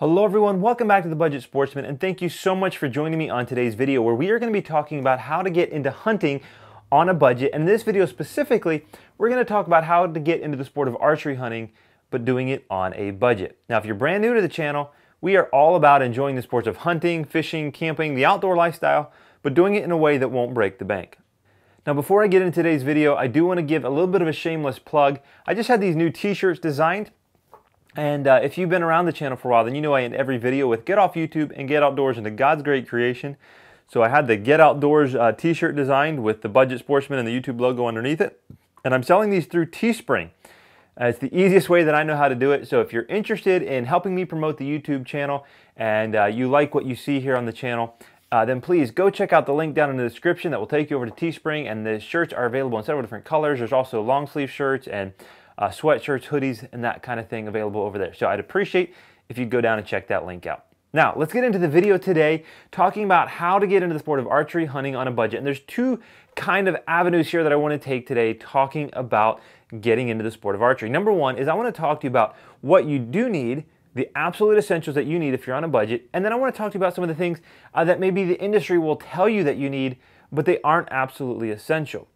Hello everyone, welcome back to the Budget Sportsman, and thank you so much for joining me on today's video where we are going to be talking about how to get into hunting on a budget. And in this video specifically, we're going to talk about how to get into the sport of archery hunting, but doing it on a budget. Now, if you're brand new to the channel, we are all about enjoying the sports of hunting, fishing, camping, the outdoor lifestyle, but doing it in a way that won't break the bank. Now, before I get into today's video, I do want to give a little bit of a shameless plug. I just had these new t-shirts designed. And if you've been around the channel for a while, then you know I end every video with Get Off YouTube and Get Outdoors into God's Great Creation. So I had the Get Outdoors t-shirt designed with the Budget Sportsman and the YouTube logo underneath it. And I'm selling these through Teespring. It's the easiest way that I know how to do it. So if you're interested in helping me promote the YouTube channel and you like what you see here on the channel, then please go check out the link down in the description that will take you over to Teespring. And the shirts are available in several different colors. There's also long sleeve shirts and sweatshirts, hoodies, and that kind of thing available over there. So I'd appreciate if you'd go down and check that link out. Now, let's get into the video today talking about how to get into the sport of archery hunting on a budget. And there's two kind of avenues here that I want to take today talking about getting into the sport of archery. Number one is I want to talk to you about what you do need, the absolute essentials that you need if you're on a budget. And then I want to talk to you about some of the things that maybe the industry will tell you that you need, but they aren't absolutely essential.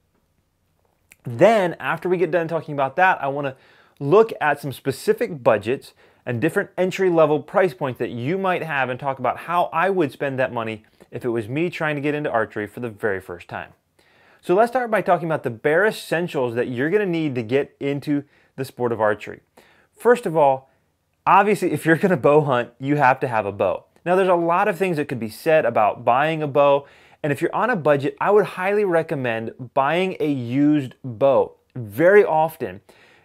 Then, after we get done talking about that, I want to look at some specific budgets and different entry-level price points that you might have and talk about how I would spend that money if it was me trying to get into archery for the very first time. So let's start by talking about the bare essentials that you're going to need to get into the sport of archery. First of all, obviously, if you're going to bow hunt, you have to have a bow. Now, there's a lot of things that could be said about buying a bow. And if you're on a budget, I would highly recommend buying a used bow. Very often,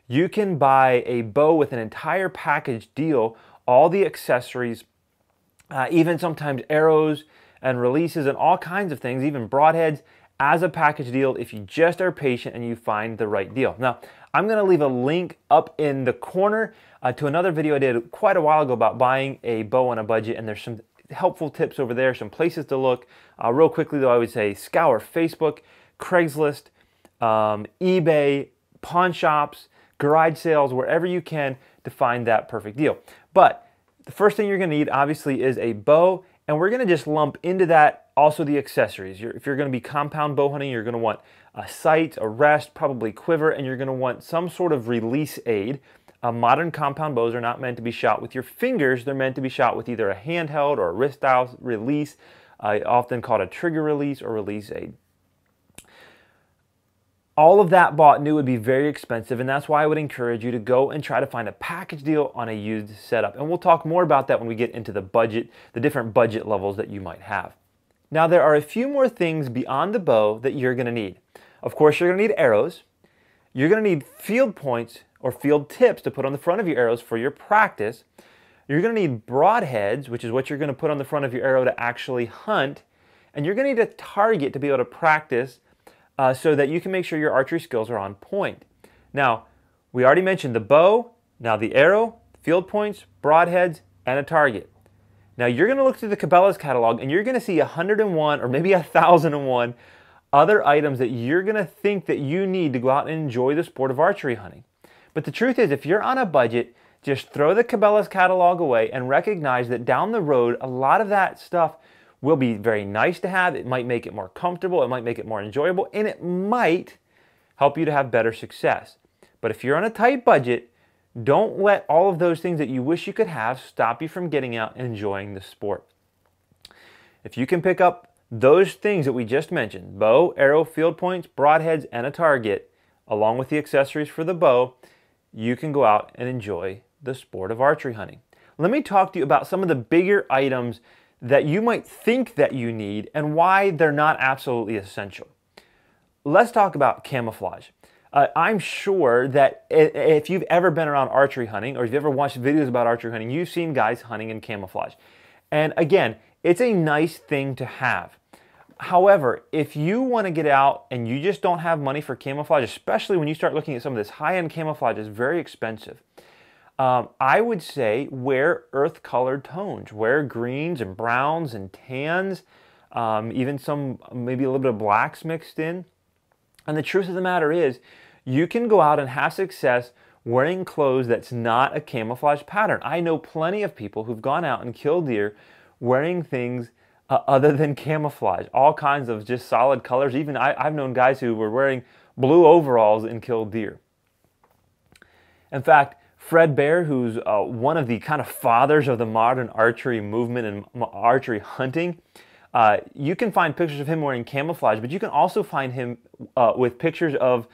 you can buy a bow with an entire package deal, all the accessories, even sometimes arrows and releases and all kinds of things, even broadheads, as a package deal if you just are patient and you find the right deal. Now, I'm going to leave a link up in the corner to another video I did quite a while ago about buying a bow on a budget, and there's some helpful tips over there, some places to look. Real quickly though, I would say scour Facebook, Craigslist, eBay, pawn shops, garage sales, wherever you can to find that perfect deal. But the first thing you're going to need obviously is a bow, and we're going to just lump into that also the accessories. If you're going to be compound bow hunting, you're going to want a sight, a rest, probably quiver, and you're going to want some sort of release aid. Modern compound bows are not meant to be shot with your fingers. They're meant to be shot with either a handheld or a wrist-style release, often called a trigger release or release aid. All of that bought new would be very expensive, and that's why I would encourage you to go and try to find a package deal on a used setup. And we'll talk more about that when we get into the budget, the different budget levels that you might have. Now, there are a few more things beyond the bow that you're going to need. Of course, you're going to need arrows. You're going to need field points or field tips to put on the front of your arrows for your practice. You're going to need broadheads, which is what you're going to put on the front of your arrow to actually hunt. And you're going to need a target to be able to practice so that you can make sure your archery skills are on point. Now, we already mentioned the bow, now the arrow, field points, broadheads, and a target. Now, you're going to look through the Cabela's catalog and you're going to see 101 or maybe 1,001 other items that you're going to think that you need to go out and enjoy the sport of archery hunting. But the truth is, if you're on a budget, just throw the Cabela's catalog away and recognize that down the road, a lot of that stuff will be very nice to have. It might make it more comfortable, it might make it more enjoyable, and it might help you to have better success. But if you're on a tight budget, don't let all of those things that you wish you could have stop you from getting out and enjoying the sport. If you can pick up those things that we just mentioned, bow, arrow, field points, broadheads, and a target, along with the accessories for the bow, you can go out and enjoy the sport of archery hunting. Let me talk to you about some of the bigger items that you might think that you need and why they're not absolutely essential. Let's talk about camouflage. I'm sure that if you've ever been around archery hunting or if you've ever watched videos about archery hunting, you've seen guys hunting in camouflage. And again, it's a nice thing to have. However, if you want to get out and you just don't have money for camouflage, especially when you start looking at some of this high-end camouflage, it's very expensive. I would say wear earth-colored tones. Wear greens and browns and tans, even some, maybe a little bit of blacks mixed in. And the truth of the matter is, you can go out and have success wearing clothes that's not a camouflage pattern. I know plenty of people who've gone out and killed deer wearing things other than camouflage, all kinds of just solid colors. Even I've known guys who were wearing blue overalls and killed deer. In fact, Fred Bear, who's one of the kind of fathers of the modern archery movement and archery hunting, you can find pictures of him wearing camouflage, but you can also find him with pictures of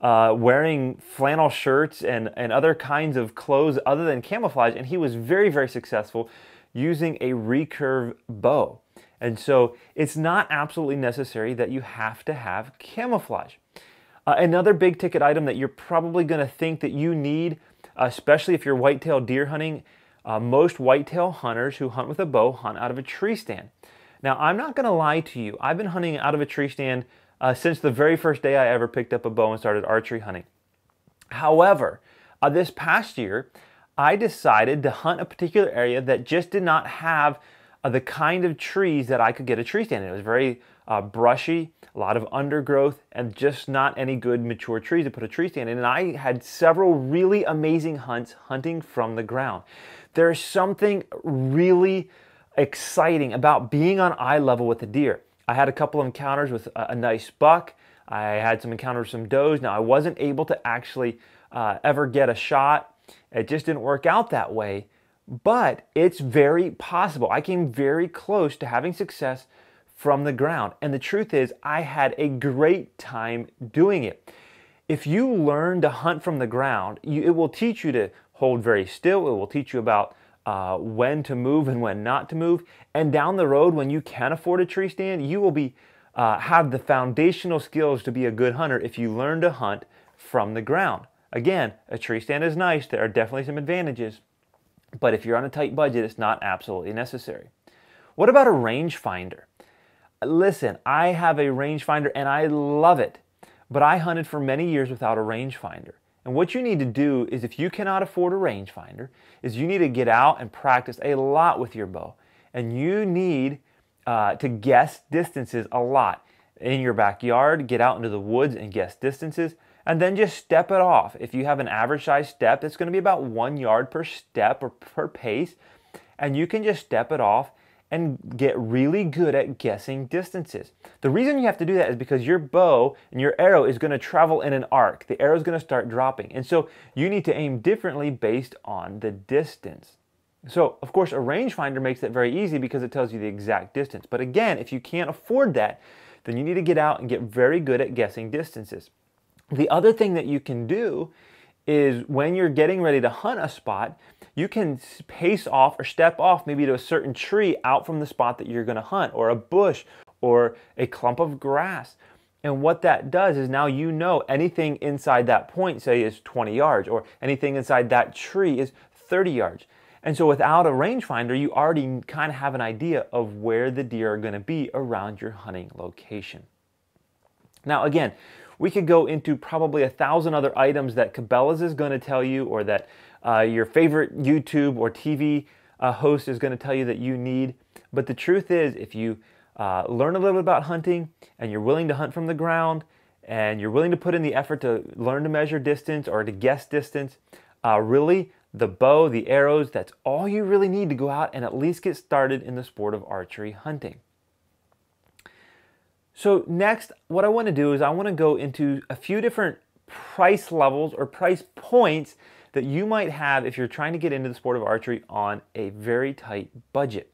wearing flannel shirts and other kinds of clothes other than camouflage, and he was very, very successful using a recurve bow. And so it's not absolutely necessary that you have to have camouflage. Another big ticket item that you're probably going to think that you need, especially if you're whitetail deer hunting, most whitetail hunters who hunt with a bow hunt out of a tree stand. Now, I'm not going to lie to you. I've been hunting out of a tree stand since the very first day I ever picked up a bow and started archery hunting. However, this past year, I decided to hunt a particular area that just did not have the kind of trees that I could get a tree stand in. It was very brushy, a lot of undergrowth, and just not any good mature trees to put a tree stand in. And I had several really amazing hunts hunting from the ground. There's something really exciting about being on eye level with a deer. I had a couple of encounters with a nice buck. I had some encounters with some does. Now, I wasn't able to actually ever get a shot. It just didn't work out that way. But it's very possible. I came very close to having success from the ground. And the truth is, I had a great time doing it. If you learn to hunt from the ground, it will teach you to hold very still. It will teach you about when to move and when not to move. And down the road, when you can afford a tree stand, you will be have the foundational skills to be a good hunter if you learn to hunt from the ground. Again, a tree stand is nice. There are definitely some advantages. But if you're on a tight budget, it's not absolutely necessary. What about a rangefinder? Listen, I have a rangefinder and I love it, but I hunted for many years without a rangefinder. And what you need to do is, if you cannot afford a rangefinder, is you need to get out and practice a lot with your bow. And you need to guess distances a lot. In your backyard, get out into the woods and guess distances. And then just step it off. If you have an average size step, it's going to be about 1 yard per step or per pace. And you can just step it off and get really good at guessing distances. The reason you have to do that is because your bow and your arrow is going to travel in an arc. The arrow is going to start dropping. And so you need to aim differently based on the distance. So, of course, a rangefinder makes that very easy because it tells you the exact distance. But again, if you can't afford that, then you need to get out and get very good at guessing distances. The other thing that you can do is, when you're getting ready to hunt a spot, you can pace off or step off maybe to a certain tree out from the spot that you're going to hunt, or a bush or a clump of grass. And what that does is, now you know anything inside that point, say, is 20 yards, or anything inside that tree is 30 yards. And so without a rangefinder, you already kind of have an idea of where the deer are going to be around your hunting location. Now, again, we could go into probably 1,000 other items that Cabela's is going to tell you, or that your favorite YouTube or TV host is going to tell you that you need. But the truth is, if you learn a little bit about hunting, and you're willing to hunt from the ground, and you're willing to put in the effort to learn to measure distance or to guess distance, really, the bow, the arrows, that's all you really need to go out and at least get started in the sport of archery hunting. So next, what I want to do is, I want to go into a few different price levels or price points that you might have if you're trying to get into the sport of archery on a very tight budget.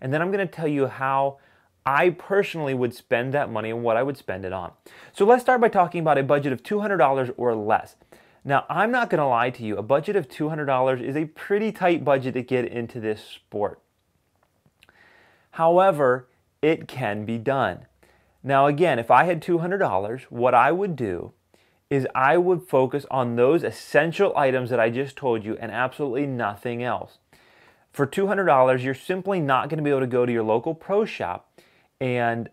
And then I'm going to tell you how I personally would spend that money and what I would spend it on. So let's start by talking about a budget of $200 or less. Now, I'm not going to lie to you, a budget of $200 is a pretty tight budget to get into this sport. However, it can be done. Now, again, if I had $200, what I would do is I would focus on those essential items that I just told you and absolutely nothing else. For $200, you're simply not going to be able to go to your local pro shop and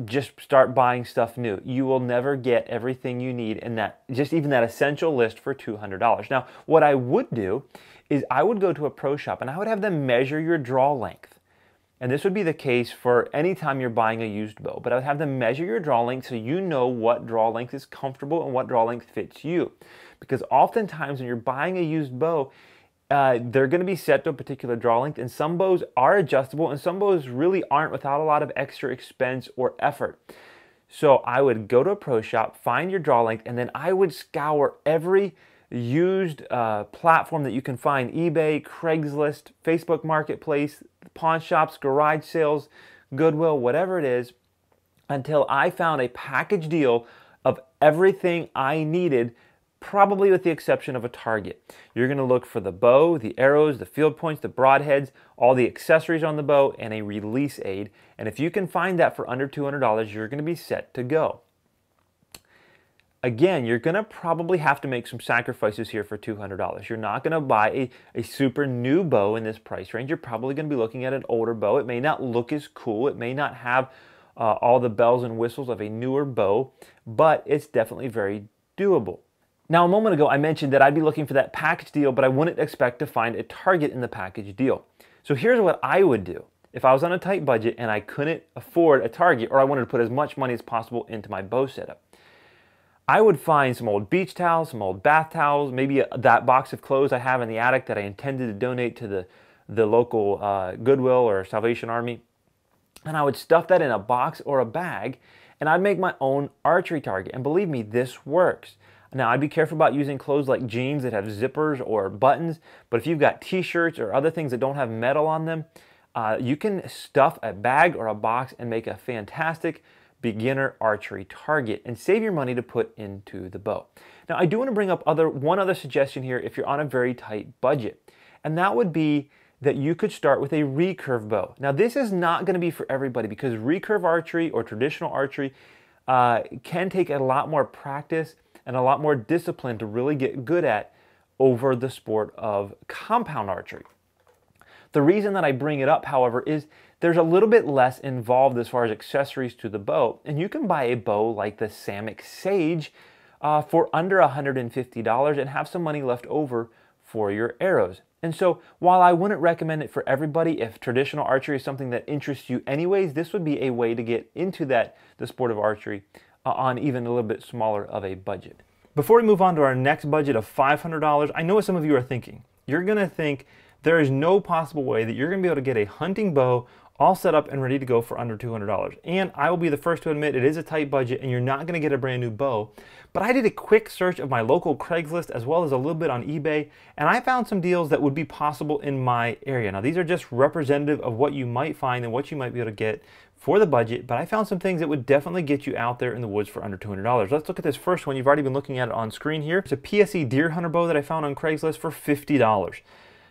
just start buying stuff new. You will never get everything you need in that, just even that essential list, for $200. Now, what I would do is I would go to a pro shop and I would have them measure your draw length. And this would be the case for any time you're buying a used bow. But I would have them measure your draw length so you know what draw length is comfortable and what draw length fits you. Because oftentimes when you're buying a used bow, they're going to be set to a particular draw length, and some bows are adjustable and some bows really aren't without a lot of extra expense or effort. So I would go to a pro shop, find your draw length, and then I would scour every used platform that you can find: eBay, Craigslist, Facebook Marketplace, pawn shops, garage sales, Goodwill, whatever it is, until I found a package deal of everything I needed, probably with the exception of a target. You're going to look for the bow, the arrows, the field points, the broadheads, all the accessories on the bow, and a release aid. And if you can find that for under $200, you're going to be set to go. Again, you're going to probably have to make some sacrifices here for $200. You're not going to buy a super new bow in this price range. You're probably going to be looking at an older bow. It may not look as cool. It may not have all the bells and whistles of a newer bow, but it's definitely very doable. Now, a moment ago, I mentioned that I'd be looking for that package deal, but I wouldn't expect to find a target in the package deal. So here's what I would do. If I was on a tight budget and I couldn't afford a target, or I wanted to put as much money as possible into my bow setup, I would find some old beach towels, some old bath towels, maybe that box of clothes I have in the attic that I intended to donate to the local Goodwill or Salvation Army. And I would stuff that in a box or a bag, and I'd make my own archery target. And believe me, this works. Now, I'd be careful about using clothes like jeans that have zippers or buttons, but if you've got t-shirts or other things that don't have metal on them, you can stuff a bag or a box and make a fantastic beginner archery target and save your money to put into the bow. Now, I do want to bring up one other suggestion here if you're on a very tight budget, and that would be that you could start with a recurve bow. Now, this is not going to be for everybody because recurve archery or traditional archery can take a lot more practice and a lot more discipline to really get good at over the sport of compound archery. The reason that I bring it up, however, is there's a little bit less involved as far as accessories to the bow, and you can buy a bow like the Samick Sage for under $150 and have some money left over for your arrows. And so while I wouldn't recommend it for everybody, if traditional archery is something that interests you anyways, this would be a way to get into the sport of archery on even a little bit smaller of a budget. Before we move on to our next budget of $500, I know what some of you are thinking. You're going to think there is no possible way that you're going to be able to get a hunting bow all set up and ready to go for under $200. And I will be the first to admit it is a tight budget and you're not going to get a brand new bow. But I did a quick search of my local Craigslist as well as a little bit on eBay, and I found some deals that would be possible in my area. Now, these are just representative of what you might find and what you might be able to get for the budget, but I found some things that would definitely get you out there in the woods for under $200. Let's look at this first one. You've already been looking at it on screen here. It's a PSE deer hunter bow that I found on Craigslist for $50.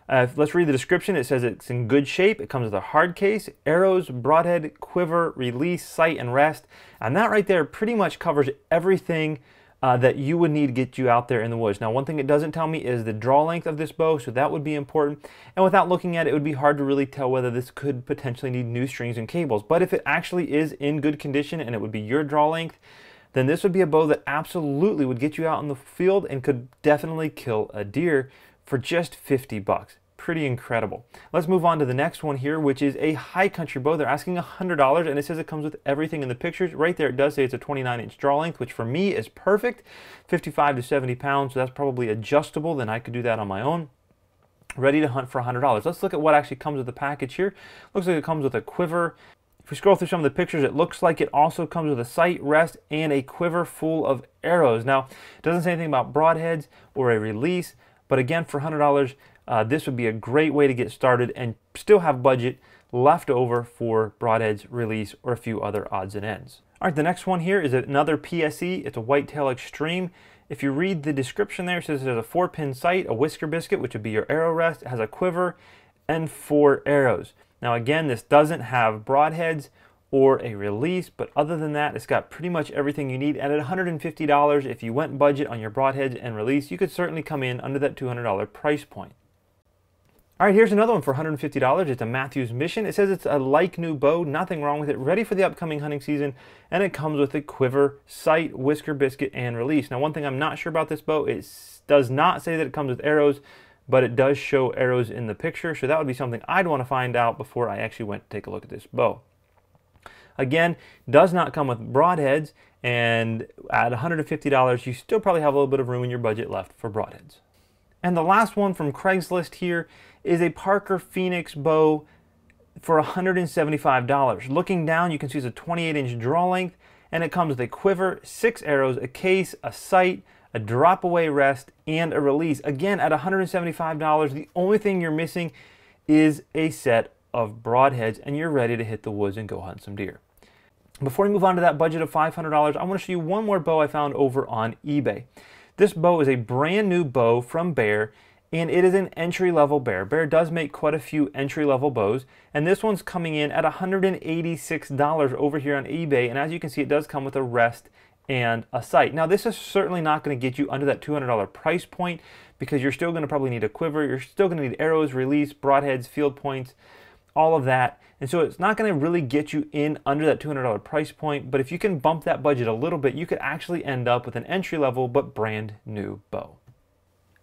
Let's read the description. It says it's in good shape. It comes with a hard case, arrows, broadhead, quiver, release, sight, and rest. And that right there pretty much covers everything that you would need to get you out there in the woods. Now, one thing it doesn't tell me is the draw length of this bow, so that would be important. And without looking at it, it would be hard to really tell whether this could potentially need new strings and cables. But if it actually is in good condition and it would be your draw length, then this would be a bow that absolutely would get you out in the field and could definitely kill a deer for just 50 bucks. Pretty incredible. Let's move on to the next one here, which is a high country bow. They're asking $100, and it says it comes with everything in the pictures. Right there, it does say it's a 29-inch draw length, which for me is perfect. 55 to 70 pounds, so that's probably adjustable. Then I could do that on my own. Ready to hunt for $100. Let's look at what actually comes with the package here. Looks like it comes with a quiver. If we scroll through some of the pictures, it looks like it also comes with a sight, rest, and a quiver full of arrows. Now, it doesn't say anything about broadheads or a release, but again, for $100, this would be a great way to get started and still have budget left over for broadheads, release, or a few other odds and ends. All right, the next one here is another PSE. It's a Whitetail Extreme. If you read the description there, it says there's a 4-pin sight, a whisker biscuit, which would be your arrow rest. It has a quiver and 4 arrows. Now again, this doesn't have broadheads or a release, but other than that, it's got pretty much everything you need. And at $150, if you went budget on your broadheads and release, you could certainly come in under that $200 price point. All right, here's another one for $150. It's a Matthews Mission. It says it's a like new bow, nothing wrong with it, ready for the upcoming hunting season, and it comes with a quiver, sight, whisker biscuit, and release. Now, one thing I'm not sure about this bow, it does not say that it comes with arrows, but it does show arrows in the picture, so that would be something I'd want to find out before I actually went to take a look at this bow. Again, does not come with broadheads, and at $150, you still probably have a little bit of room in your budget left for broadheads. And the last one from Craigslist here is a Parker Phoenix bow for $175. Looking down, you can see it's a 28-inch draw length, and it comes with a quiver, 6 arrows, a case, a sight, a drop-away rest, and a release. Again, at $175, the only thing you're missing is a set of broadheads, and you're ready to hit the woods and go hunt some deer. Before we move on to that budget of $500, I want to show you one more bow I found over on eBay. This bow is a brand new bow from Bear, and it is an entry-level Bear. Bear does make quite a few entry-level bows, and this one's coming in at $186 over here on eBay, and as you can see, it does come with a rest and a sight. Now, this is certainly not going to get you under that $200 price point, because you're still going to probably need a quiver, you're still going to need arrows, release, broadheads, field points, all of that. And so it's not going to really get you in under that $200 price point, but if you can bump that budget a little bit, you could actually end up with an entry-level but brand new bow.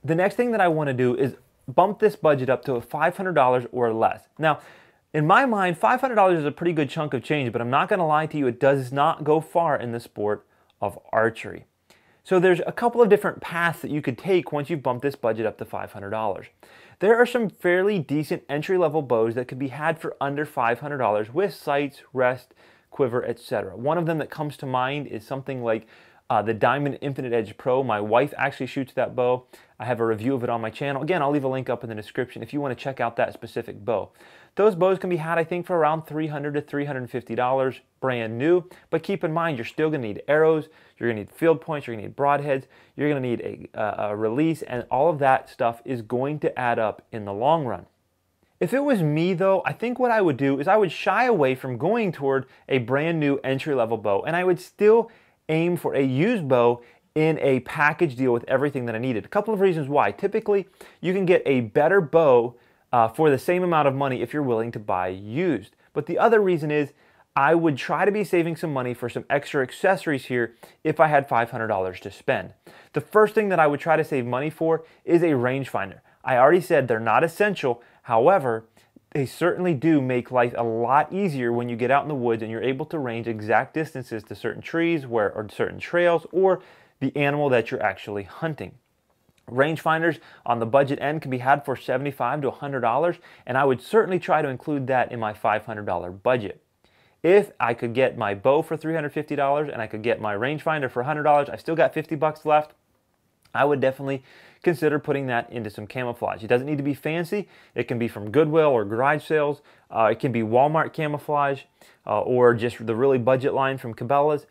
The next thing that I want to do is bump this budget up to $500 or less. Now, in my mind, $500 is a pretty good chunk of change, but I'm not going to lie to you, it does not go far in the sport of archery. So there's a couple of different paths that you could take once you've bumped this budget up to $500. There are some fairly decent entry-level bows that could be had for under $500 with sights, rest, quiver, etc. One of them that comes to mind is something like the Diamond Infinite Edge Pro. My wife actually shoots that bow. I have a review of it on my channel. Again, I'll leave a link up in the description if you want to check out that specific bow. Those bows can be had, I think, for around $300 to $350 brand new, but keep in mind, you're still going to need arrows, you're going to need field points, you're going to need broadheads, you're going to need a release, and all of that stuff is going to add up in the long run. If it was me though, I think what I would do is I would shy away from going toward a brand new entry-level bow, and I would still aim for a used bow in a package deal with everything that I needed. A couple of reasons why. Typically, you can get a better bow for the same amount of money if you're willing to buy used. But the other reason is I would try to be saving some money for some extra accessories here if I had $500 to spend. The first thing that I would try to save money for is a rangefinder. I already said they're not essential. However, they certainly do make life a lot easier when you get out in the woods and you're able to range exact distances to certain trees or certain trails or the animal that you're actually hunting. Rangefinders on the budget end can be had for $75 to $100, and I would certainly try to include that in my $500 budget. If I could get my bow for $350 and I could get my rangefinder for $100, I still got $50 left, I would definitely consider putting that into some camouflage. It doesn't need to be fancy. It can be from Goodwill or garage sales. It can be Walmart camouflage or just the really budget line from Cabela's.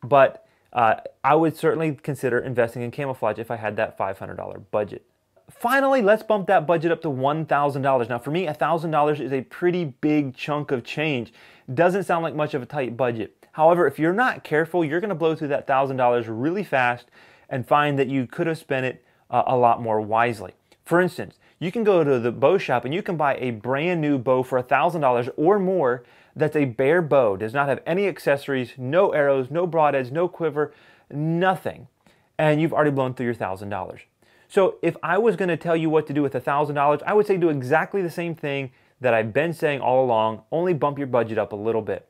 But I would certainly consider investing in camouflage if I had that $500 budget. Finally, let's bump that budget up to $1,000. Now for me, $1,000 is a pretty big chunk of change. Doesn't sound like much of a tight budget. However, if you're not careful, you're going to blow through that $1,000 really fast and find that you could have spent it a lot more wisely. For instance, you can go to the bow shop and you can buy a brand new bow for $1,000 or more that's a bare bow, does not have any accessories, no arrows, no broadheads, no quiver, nothing, and you've already blown through your $1,000. So if I was going to tell you what to do with $1,000, I would say do exactly the same thing that I've been saying all along, only bump your budget up a little bit.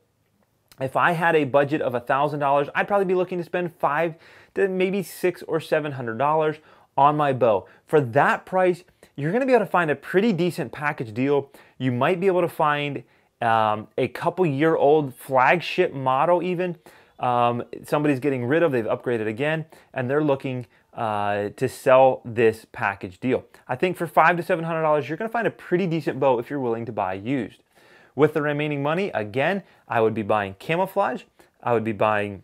If I had a budget of $1,000, I'd probably be looking to spend $500 to maybe $600 or $700 on my bow. For that price, you're going to be able to find a pretty decent package deal. You might be able to find a couple-year-old flagship model even. Somebody's getting rid of, they've upgraded again, and they're looking to sell this package deal. I think for $500 to $700, you're going to find a pretty decent bow if you're willing to buy used. With the remaining money, again, I would be buying camouflage, I would be buying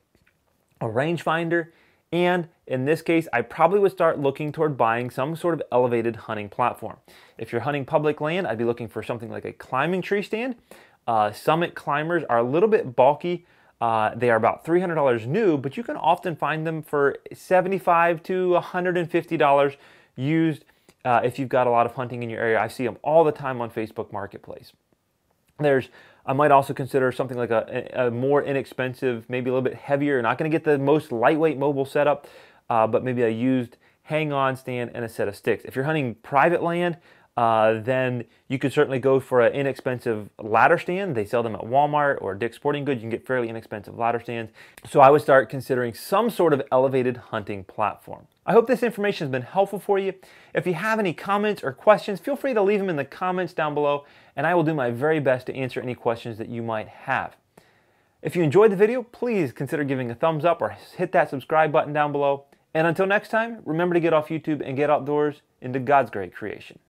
a rangefinder, and in this case, I probably would start looking toward buying some sort of elevated hunting platform. If you're hunting public land, I'd be looking for something like a climbing tree stand. Summit climbers are a little bit bulky. They are about $300 new, but you can often find them for $75 to $150 used if you've got a lot of hunting in your area. I see them all the time on Facebook Marketplace. I might also consider something like a more inexpensive, maybe a little bit heavier. Not going to get the most lightweight mobile setup, but maybe a used hang-on stand, and a set of sticks. If you're hunting private land, then you could certainly go for an inexpensive ladder stand. They sell them at Walmart or Dick's Sporting Goods. You can get fairly inexpensive ladder stands. So I would start considering some sort of elevated hunting platform. I hope this information has been helpful for you. If you have any comments or questions, feel free to leave them in the comments down below, and I will do my very best to answer any questions that you might have. If you enjoyed the video, please consider giving a thumbs up or hit that subscribe button down below. And until next time, remember to get off YouTube and get outdoors into God's great creation.